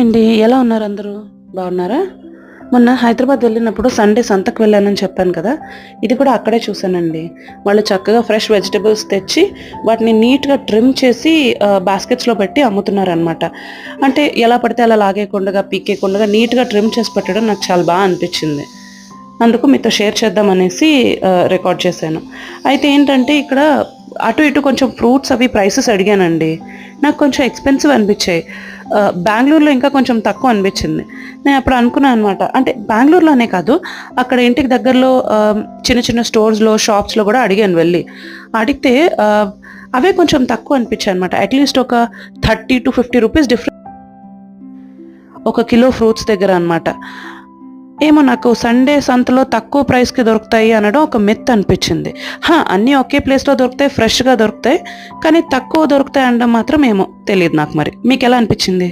Hi అండి, ఎలా ఉన్నారు అందరూ? బాగున్నారా? మొన్న హైదరాబాద్ వెళ్ళినప్పుడు సండే సంతకు వెళ్ళానని చెప్పాను కదా, ఇది కూడా అక్కడే చూశానండి. వాళ్ళు చక్కగా ఫ్రెష్ వెజిటబుల్స్ తెచ్చి వాటిని నీట్గా ట్రిమ్ చేసి బాస్కెట్స్లో పెట్టి అమ్ముతున్నారనమాట. అంటే ఎలా పడితే అలా లాగేయకుండా పీకేయకుండా నీట్గా ట్రిమ్ చేసి పెట్టడం నాకు చాలా బాగా అనిపించింది. అందుకు మీతో షేర్ చేద్దామనేసి రికార్డ్ చేశాను. అయితే ఏంటంటే ఇక్కడ అటు ఇటు కొంచెం ఫ్రూట్స్ అవి ప్రైసెస్ అడిగానండి. నాకు కొంచెం ఎక్స్పెన్సివ్ అనిపించాయి. బెంగళూరులో ఇంకా కొంచెం తక్కువ అనిపించింది. నేను అప్పుడు అనుకున్నాను అనమాట, అంటే బెంగళూరులోనే కాదు, అక్కడ ఇంటికి దగ్గరలో చిన్న చిన్న స్టోర్స్లో షాప్స్లో కూడా అడిగాను వెళ్ళి. అడిగితే అవే కొంచెం తక్కువ అనిపించాయి అనమాట. అట్లీస్ట్ ఒక 30 to 50 రూపీస్ డిఫరెన్స్ ఒక కిలో ఫ్రూట్స్ దగ్గర అనమాట. ఏమో నాకు సండే సంతలో తక్కువ ప్రైస్కి దొరుకుతాయి అనడం ఒక మిత్ అనిపించింది. అన్నీ ఒకే ప్లేస్లో దొరుకుతాయి, ఫ్రెష్గా దొరుకుతాయి, కానీ తక్కువ దొరుకుతాయి అనడం మాత్రం ఏమో తెలియదు నాకు. మరి మీకు ఎలా అనిపించింది?